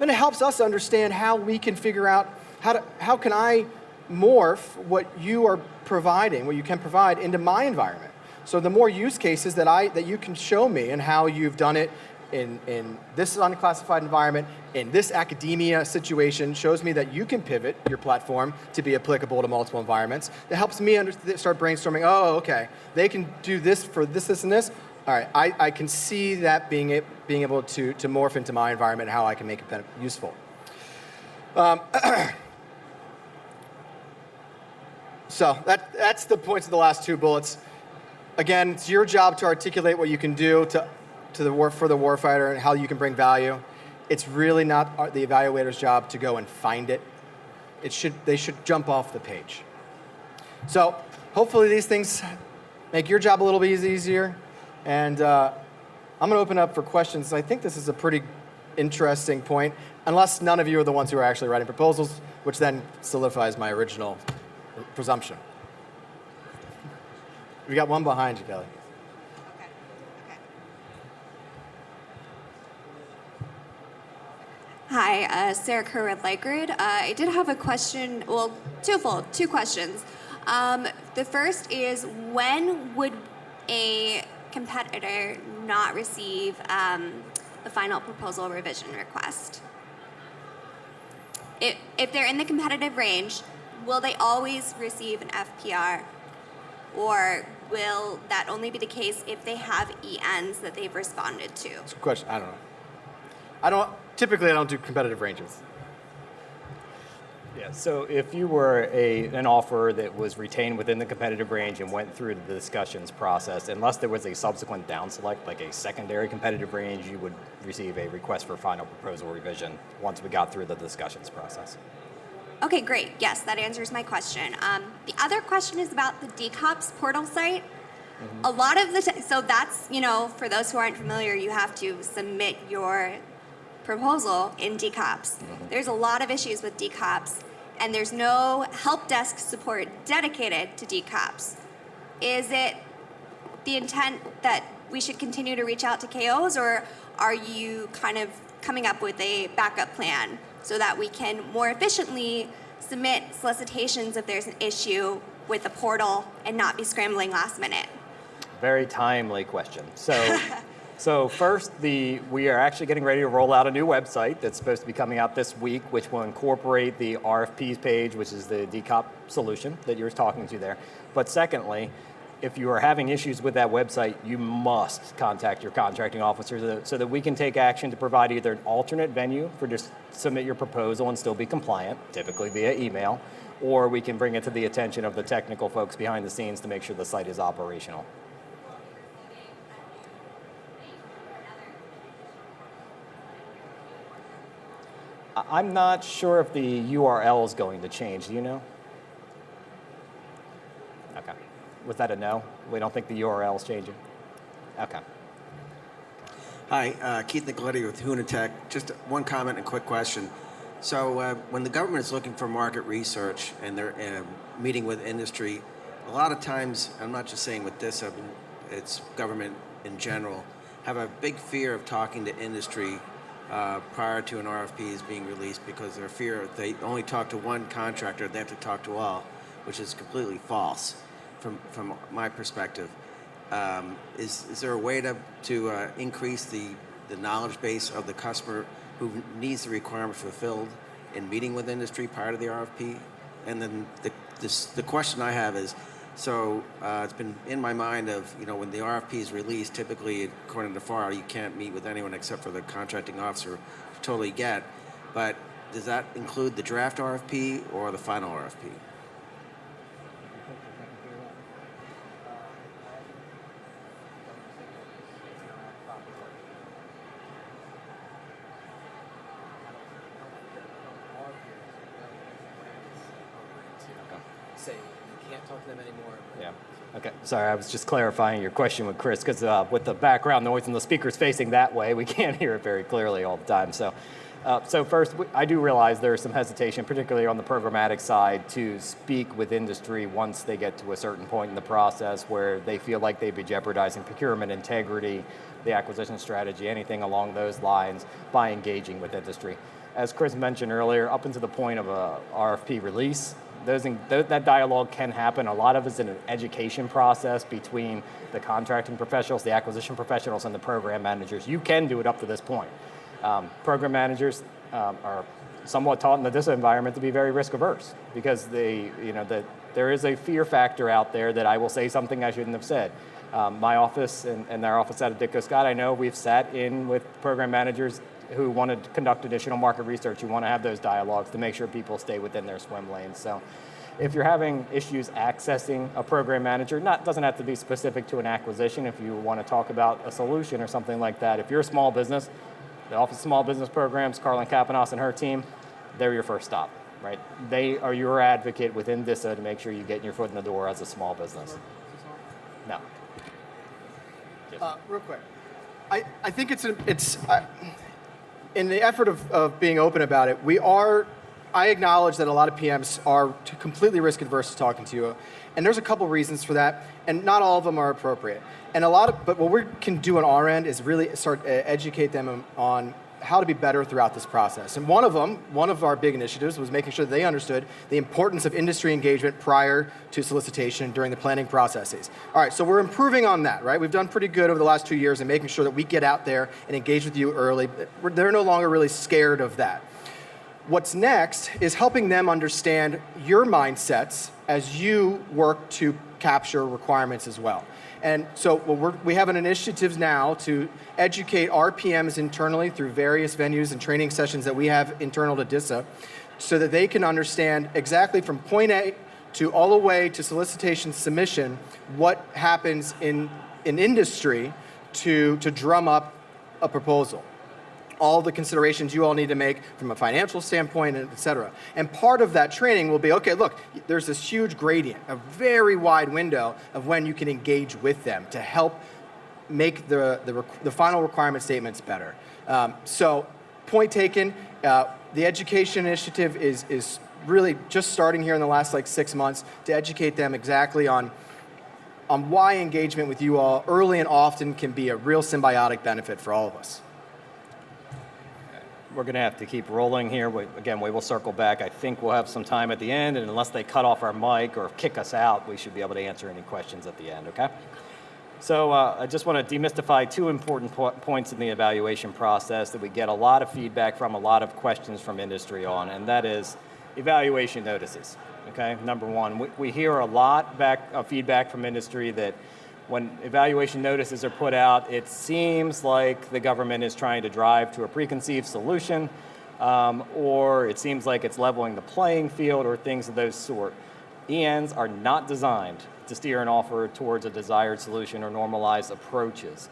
Speaker 2: And it helps us understand how we can figure out how can I morph what you are providing, what you can provide into my environment. So the more use cases that you can show me and how you've done it in this unclassified environment, in this academia situation, shows me that you can pivot your platform to be applicable to multiple environments. It helps me start brainstorming, oh, okay, they can do this for this, this, and this. All right, I can see that being able to morph into my environment and how I can make it useful. So that's the points of the last two bullets. Again, it's your job to articulate what you can do for the warfighter and how you can bring value. It's really not the evaluator's job to go and find it. They should jump off the page. So hopefully these things make your job a little bit easier. And I'm going to open up for questions. I think this is a pretty interesting point, unless none of you are the ones who are actually writing proposals, which then solidifies my original presumption. We got one behind you, Kelly.
Speaker 6: Hi, Sarah Kerr with Lightgrid. I did have a question, well, twofold, two questions. The first is, when would a competitor not receive the final proposal revision request? If they're in the competitive range, will they always receive an FPR? Or will that only be the case if they have ENs that they've responded to?
Speaker 2: It's a good question. I don't know. Typically, I don't do competitive ranges.
Speaker 3: Yeah, so if you were an offer that was retained within the competitive range and went through the discussions process, unless there was a subsequent down select, like a secondary competitive range, you would receive a request for final proposal revision once we got through the discussions process.
Speaker 6: Okay, great. Yes, that answers my question. The other question is about the DCOPS portal site. A lot of so that's, for those who aren't familiar, you have to submit your proposal in DCOPS. There's a lot of issues with DCOPS, and there's no help desk support dedicated to DCOPS. Is it the intent that we should continue to reach out to KOs, or are you kind of coming up with a backup plan so that we can more efficiently submit solicitations if there's an issue with the portal and not be scrambling last minute?
Speaker 3: Very timely question. So first, we are actually getting ready to roll out a new website that's supposed to be coming out this week, which will incorporate the RFPs page, which is the DCOP solution that you were talking to there. But secondly, if you are having issues with that website, you must contact your contracting officer so that we can take action to provide either an alternate venue for just submit your proposal and still be compliant, typically via email, or we can bring it to the attention of the technical folks behind the scenes to make sure the site is operational. I'm not sure if the URL is going to change. Do you know? Okay. Was that a no? We don't think the URL is changing? Okay.
Speaker 7: Hi, Keith Nicoletti with Hunatech. Just one comment and a quick question. So when the government is looking for market research and they're meeting with industry, a lot of times, I'm not just saying with DISA, it's government in general, have a big fear of talking to industry prior to an RFP is being released because their fear if they only talk to one contractor, they have to talk to all, which is completely false from my perspective. Is there a way to increase the knowledge base of the customer who needs the requirements fulfilled in meeting with industry prior to the RFP? And then the question I have is, so it's been in my mind of, when the RFP is released, typically, according to FAR, you can't meet with anyone except for the contracting officer, totally get. But does that include the draft RFP or the final RFP?
Speaker 2: Say you can't talk to them anymore.
Speaker 3: Yeah. Okay. Sorry, I was just clarifying your question with Chris because with the background noise and the speakers facing that way, we can't hear it very clearly all the time. So first, I do realize there is some hesitation, particularly on the programmatic side, to speak with industry once they get to a certain point in the process where they feel like they'd be jeopardizing procurement integrity, the acquisition strategy, anything along those lines by engaging with industry. As Chris mentioned earlier, up until the point of a RFP release, that dialogue can happen. A lot of it's in an education process between the contracting professionals, the acquisition professionals, and the program managers. You can do it up to this point. Program managers are somewhat taught in the DISA environment to be very risk averse because there is a fear factor out there that I will say something I shouldn't have said. My office and their office out of Ditko Scott, I know we've sat in with program managers who want to conduct additional market research, who want to have those dialogues to make sure people stay within their swim lanes. So if you're having issues accessing a program manager, doesn't have to be specific to an acquisition. If you want to talk about a solution or something like that, if you're a small business, the Office of Small Business Programs, Carlin Kapanos and her team, they're your first stop, right? They are your advocate within DISA to make sure you get your foot in the door as a small business. No.
Speaker 2: Real quick, I think in the effort of being open about it, I acknowledge that a lot of PMs are completely risk adverse to talking to you, and there's a couple reasons for that, and not all of them are appropriate. But what we can do on our end is really start to educate them on how to be better throughout this process. And one of our big initiatives was making sure that they understood the importance of industry engagement prior to solicitation during the planning processes. All right, so we're improving on that, right? We've done pretty good over the last 2 years in making sure that we get out there and engage with you early. They're no longer really scared of that. What's next is helping them understand your mindsets as you work to capture requirements as well. And so we have an initiative now to educate our PMs internally through various venues and training sessions that we have internal to DISA so that they can understand exactly from point A to all the way to solicitation submission what happens in industry to drum up a proposal. All the considerations you all need to make from a financial standpoint, et cetera. And part of that training will be, okay, look, there's this huge gradient, a very wide window of when you can engage with them to help make the final requirement statements better. So point taken, the education initiative is really just starting here in the last 6 months to educate them exactly on why engagement with you all early and often can be a real symbiotic benefit for all of us.
Speaker 3: We're going to have to keep rolling here. We will circle back. I think we'll have some time at the end, and unless they cut off our mic or kick us out, we should be able to answer any questions at the end, okay? So I just want to demystify two important points in the evaluation process that we get a lot of feedback from, a lot of questions from industry on, and that is evaluation notices, okay? Number one, we hear a lot of feedback from industry that when evaluation notices are put out, it seems like the government is trying to drive to a preconceived solution, or it seems like it's leveling the playing field or things of those sort. ENs are not designed to steer an offer towards a desired solution or normalized approaches.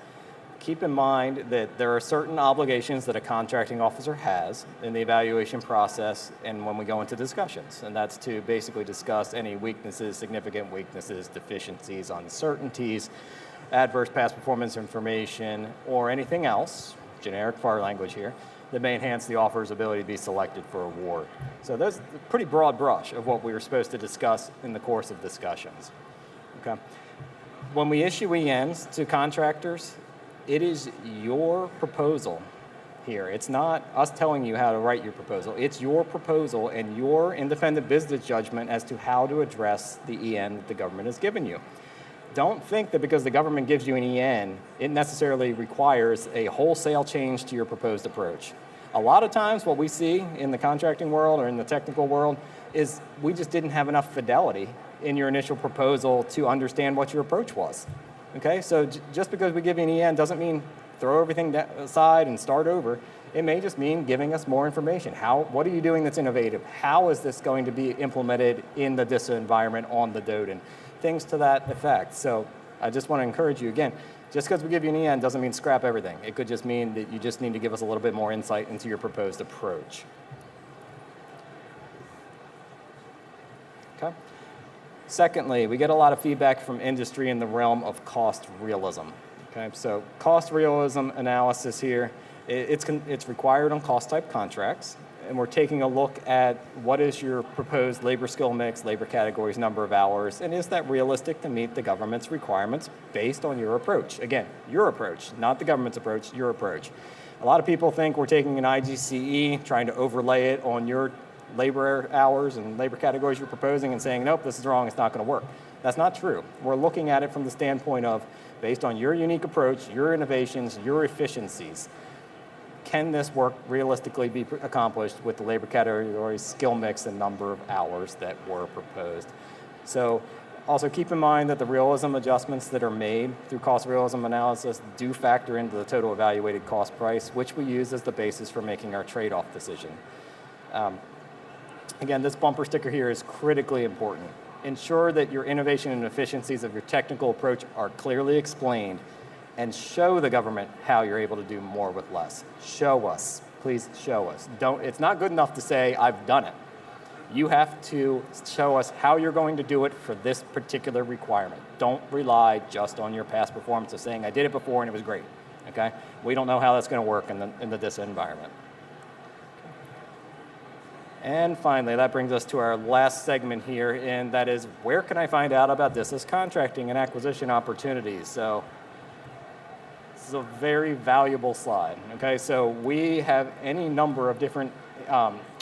Speaker 3: Keep in mind that there are certain obligations that a contracting officer has in the evaluation process and when we go into discussions, and that's to basically discuss any weaknesses, significant weaknesses, deficiencies, uncertainties, adverse past performance information, or anything else, generic FAR language here, that may enhance the offer's ability to be selected for award. So there's a pretty broad brush of what we were supposed to discuss in the course of discussions. Okay. When we issue ENs to contractors, it is your proposal here. It's not us telling you how to write your proposal. It's your proposal and your independent business judgment as to how to address the EN that the government has given you. Don't think that because the government gives you an EN, it necessarily requires a wholesale change to your proposed approach. A lot of times what we see in the contracting world or in the technical world is we just didn't have enough fidelity in your initial proposal to understand what your approach was. Okay, so just because we give you an EN doesn't mean throw everything aside and start over. It may just mean giving us more information. What are you doing that's innovative? How is this going to be implemented in the DISA environment on the DODIN? Things to that effect. So I just want to encourage you again, just because we give you an EN doesn't mean scrap everything. It could just mean that you just need to give us a little bit more insight into your proposed approach. Okay. Secondly, we get a lot of feedback from industry in the realm of cost realism. Okay, so cost realism analysis here, it's required on cost type contracts, and we're taking a look at what is your proposed labor skill mix, labor categories, number of hours, and is that realistic to meet the government's requirements based on your approach? Again, your approach, not the government's approach, your approach. A lot of people think we're taking an IGCE, trying to overlay it on your labor hours and labor categories you're proposing and saying, nope, this is wrong, it's not going to work. That's not true. We're looking at it from the standpoint of, based on your unique approach, your innovations, your efficiencies, can this work realistically be accomplished with the labor categories, skill mix, and number of hours that were proposed? So also keep in mind that the realism adjustments that are made through cost realism analysis do factor into the total evaluated cost price, which we use as the basis for making our trade-off decision. Again, this bumper sticker here is critically important. Ensure that your innovation and efficiencies of your technical approach are clearly explained, and show the government how you're able to do more with less. Show us. Please show us. It's not good enough to say, I've done it. You have to show us how you're going to do it for this particular requirement. Don't rely just on your past performance of saying, I did it before and it was great, okay? We don't know how that's going to work in the DISA environment. And finally, that brings us to our last segment here, and that is, where can I find out about DISA's contracting and acquisition opportunities? So this is a very valuable slide, okay? So we have any number of different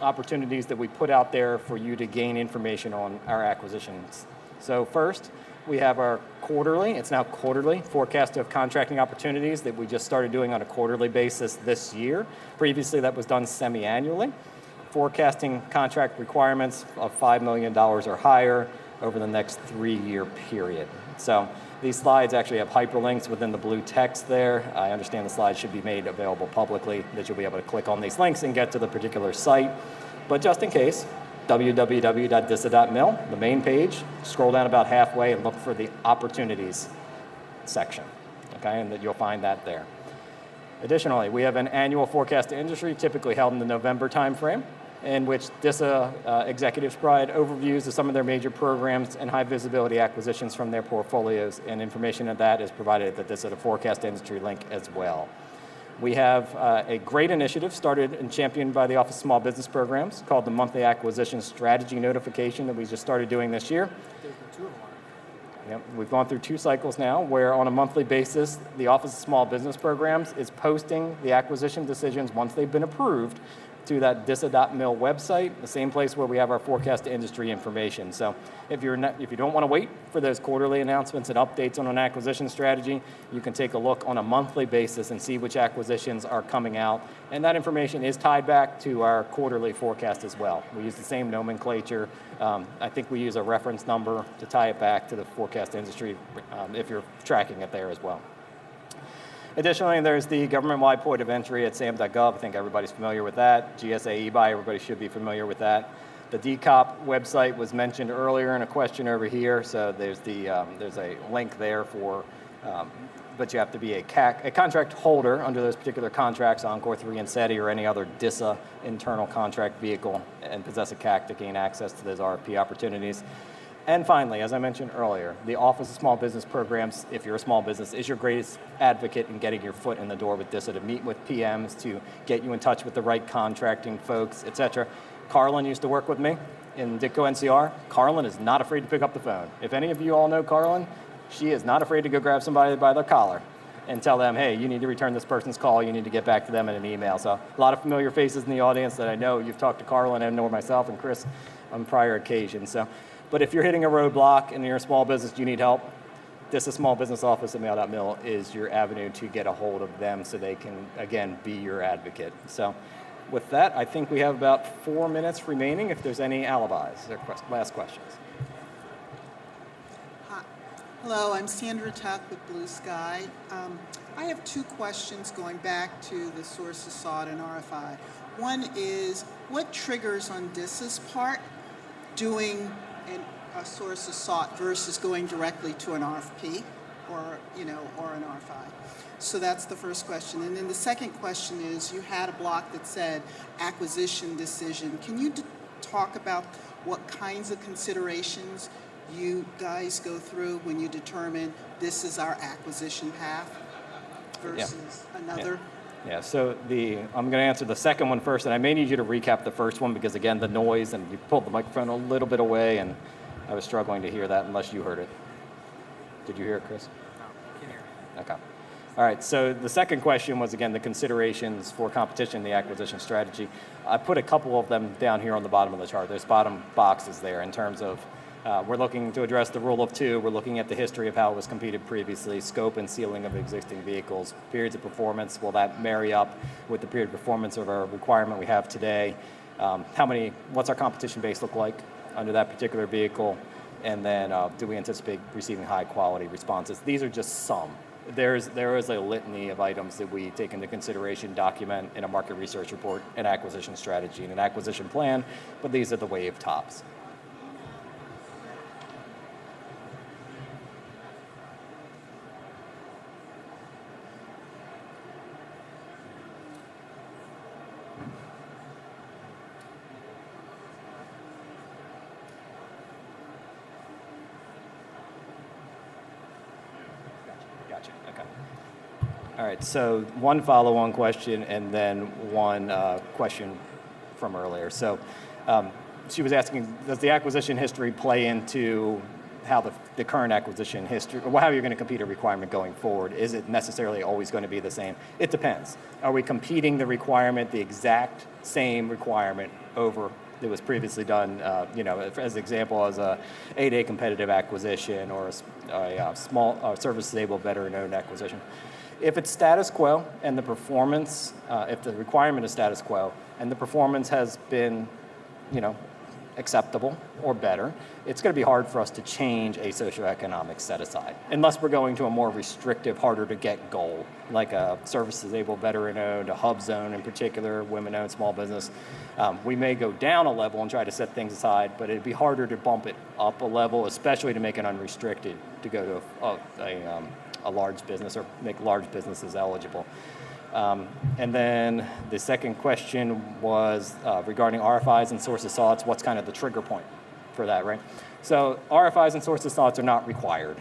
Speaker 3: opportunities that we put out there for you to gain information on our acquisitions. So first, we have our quarterly, it's now quarterly, forecast of contracting opportunities that we just started doing on a quarterly basis this year. Previously, that was done semi-annually. Forecasting contract requirements of $5 million or higher over the next 3-year period. So these slides actually have hyperlinks within the blue text there. I understand the slides should be made available publicly, that you'll be able to click on these links and get to the particular site. But just in case, www.disa.mil, the main page, scroll down about halfway and look for the opportunities section, okay, and that you'll find that there. Additionally, we have an annual forecast to industry, typically held in the November timeframe, in which DISA executives provide overviews of some of their major programs and high visibility acquisitions from their portfolios, and information of that is provided at the DISA forecast industry link as well. We have a great initiative started and championed by the Office of Small Business Programs called the Monthly Acquisition Strategy Notification that we just started doing this year. Yep. We've gone through 2 cycles now where on a monthly basis, the Office of Small Business Programs is posting the acquisition decisions once they've been approved to that DISA.mil website, the same place where we have our forecast to industry information. So if you don't want to wait for those quarterly announcements and updates on an acquisition strategy, you can take a look on a monthly basis and see which acquisitions are coming out. And that information is tied back to our quarterly forecast as well. We use the same nomenclature. I think we use a reference number to tie it back to the forecast industry if you're tracking it there as well. Additionally, there's the government-wide point of entry at sam.gov. I think everybody's familiar with that. GSA eBuy, everybody should be familiar with that. The DCOP website was mentioned earlier in a question over here, so there's a link there for, but you have to be a contract holder under those particular contracts, Encore 3 and SETI, or any other DISA internal contract vehicle, and possess a CAC to gain access to those RFP opportunities. And finally, as I mentioned earlier, the Office of Small Business Programs, if you're a small business, is your greatest advocate in getting your foot in the door with DISA, to meet with PMs, to get you in touch with the right contracting folks, et cetera. Carlin used to work with me in DITCO NCR. Carlin is not afraid to pick up the phone. If any of you all know Carlin, she is not afraid to go grab somebody by their collar and tell them, hey, you need to return this person's call, you need to get back to them in an email. So a lot of familiar faces in the audience that I know you've talked to Carlin and nor myself and Chris on prior occasions. But if you're hitting a roadblock and you're a small business, you need help, DISA Small Business Office at mail.mil is your avenue to get a hold of them so they can, again, be your advocate. So with that, I think we have about 4 minutes remaining if there's any alibis or last questions.
Speaker 8: Hi. Hello, I'm Sandra Tuck with Blue Sky. I have 2 questions going back to the sources sought and RFI. One is, what triggers on DISA's part doing a source is sought versus going directly to an RFP or an RFI? So that's the first question. And then the second question is, you had a block that said acquisition decision. Can you talk about what kinds of considerations you guys go through when you determine this is our acquisition path versus another?
Speaker 3: Yeah, so I'm going to answer the second one first, and I may need you to recap the first one because, again, the noise, and you pulled the microphone a little bit away, and I was struggling to hear that unless you heard it. Did you hear it, Chris?
Speaker 9: No, I can hear it.
Speaker 3: Okay. All right, so the second question was, again, the considerations for competition in the acquisition strategy. I put a couple of them down here on the bottom of the chart. There's bottom boxes there in terms of we're looking to address the rule of two. We're looking at the history of how it was competed previously, scope and ceiling of existing vehicles, periods of performance. Will that marry up with the period of performance of our requirement we have today? What's our competition base look like under that particular vehicle? And then do we anticipate receiving high quality responses? These are just some. There is a litany of items that we take into consideration, document in a market research report, an acquisition strategy, and an acquisition plan, but these are the wave tops. Gotcha. Okay. All right. So one follow-on question, and then one question from earlier. So she was asking, does the acquisition history play into how the current acquisition history, or how you're going to compete a requirement going forward? Is it necessarily always going to be the same? It depends. Are we competing the requirement, the exact same requirement over that was previously done, as an example, as a 8A competitive acquisition or a small service-disabled veteran-owned acquisition? If it's status quo and the performance, if the requirement is status quo and the performance has been, acceptable or better, it's going to be hard for us to change a socioeconomic set-aside, unless we're going to a more restrictive, harder-to-get goal, like a service-disabled veteran-owned, a hub zone in particular, women-owned small business. We may go down a level and try to set things aside, but it'd be harder to bump it up a level, especially to make it unrestricted, to go to a large business or make large businesses eligible. And then the second question was regarding RFIs and sources sought. What's kind of the trigger point for that, right? So RFIs and sources sought are not required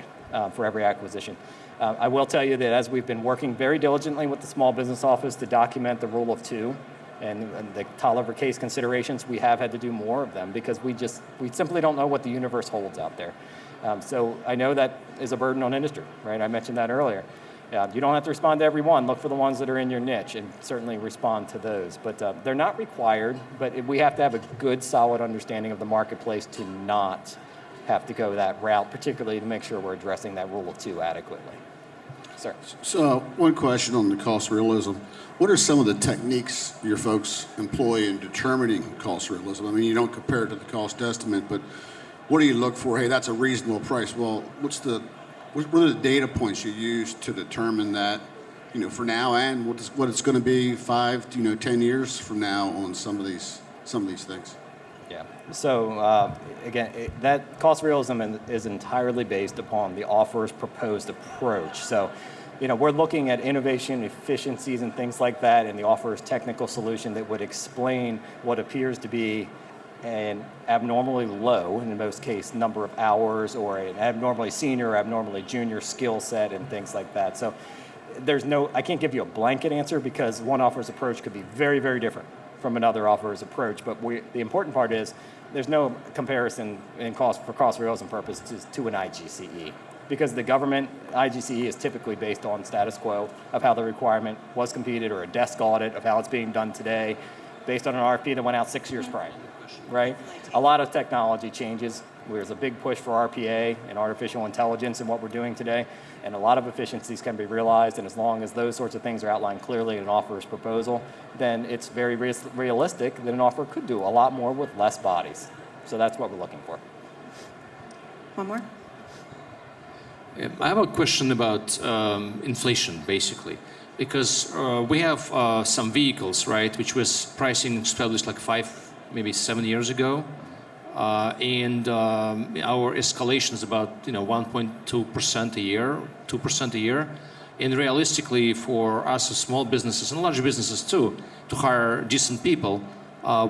Speaker 3: for every acquisition. I will tell you that as we've been working very diligently with the Small Business Office to document the rule of two and the Tolliver Case considerations, we have had to do more of them because we simply don't know what the universe holds out there. So I know that is a burden on industry, right? I mentioned that earlier. You don't have to respond to every one. Look for the ones that are in your niche and certainly respond to those. But they're not required, but we have to have a good, solid understanding of the marketplace to not have to go that route, particularly to make sure we're addressing that rule of two adequately. Sir.
Speaker 5: So one question on the cost realism. What are some of the techniques your folks employ in determining cost realism? I mean, you don't compare it to the cost estimate, but what do you look for? Hey, that's a reasonable price. Well, what are the data points you use to determine that, for now and what it's going to be 5 to 10 years from now on some of these things?
Speaker 3: Yeah. So again, that cost realism is entirely based upon the offeror's proposed approach. So, we're looking at innovation, efficiencies, and things like that, and the offeror's technical solution that would explain what appears to be an abnormally low, in most cases, number of hours, or an abnormally senior or abnormally junior skill set and things like that. So I can't give you a blanket answer because one offeror's approach could be very, very different from another offeror's approach. But the important part is there's no comparison in cost for cost realism purposes to an IGCE, because the government IGCE is typically based on status quo of how the requirement was competed, or a desk audit of how it's being done today, based on an RFP that went out 6 years prior. Right? A lot of technology changes. There's a big push for RPA and artificial intelligence in what we're doing today, and a lot of efficiencies can be realized, and as long as those sorts of things are outlined clearly in an offeror's proposal, then it's very realistic that an offeror could do a lot more with less bodies. So that's what we're looking for.
Speaker 1: One more?
Speaker 9: I have a question about inflation, basically, because we have some vehicles, right, which was pricing established like 5, maybe 7 years ago, and our escalation is about 1.2% a year, 2% a year, and realistically for us as small businesses and large businesses too, to hire decent people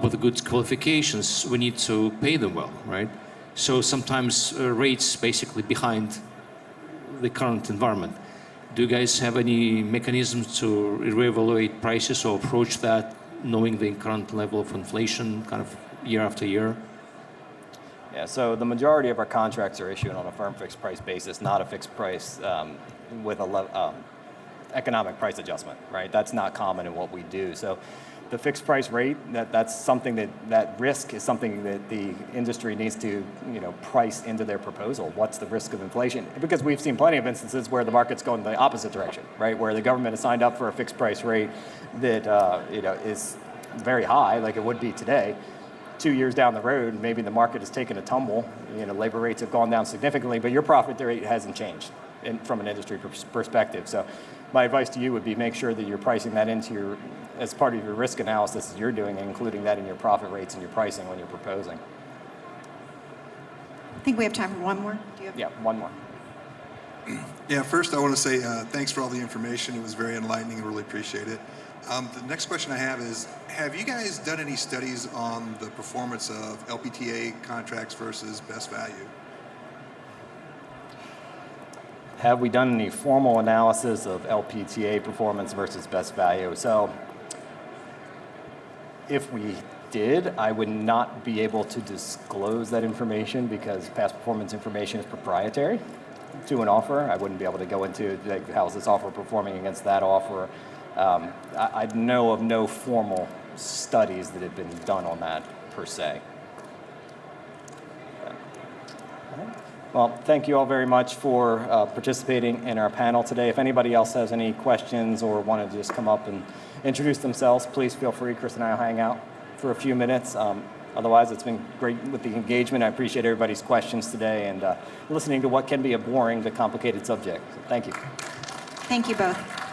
Speaker 9: with good qualifications, we need to pay them well, right? So sometimes rates basically behind the current environment. Do you guys have any mechanisms to reevaluate prices or approach that, knowing the current level of inflation kind of year after year?
Speaker 3: Yeah, so the majority of our contracts are issued on a firm fixed price basis, not a fixed price with economic price adjustment, right? That's not common in what we do. So the fixed price rate, that's something that risk is something that the industry needs to, price into their proposal. What's the risk of inflation? Because we've seen plenty of instances where the market's going the opposite direction, right? Where the government has signed up for a fixed price rate that, is very high, like it would be today. 2 years down the road, maybe the market has taken a tumble, labor rates have gone down significantly, but your profit rate hasn't changed from an industry perspective. So my advice to you would be make sure that you're pricing that into as part of your risk analysis that you're doing, and including that in your profit rates and your pricing when you're proposing.
Speaker 1: I think we have time for one more. Do you have?
Speaker 3: Yeah, one more.
Speaker 4: Yeah, first I want to say thanks for all the information. It was very enlightening. I really appreciate it. The next question I have is, have you guys done any studies on the performance of LPTA contracts versus best value?
Speaker 3: Have we done any formal analysis of LPTA performance versus best value? So if we did, I would not be able to disclose that information because past performance information is proprietary to an offer. I wouldn't be able to go into like, how's this offer performing against that offer. I know of no formal studies that have been done on that per se. Well, thank you all very much for participating in our panel today. If anybody else has any questions or want to just come up and introduce themselves, please feel free. Chris and I will hang out for a few minutes. Otherwise, it's been great with the engagement. I appreciate everybody's questions today and listening to what can be a boring but complicated subject. So thank you.
Speaker 1: Thank you both.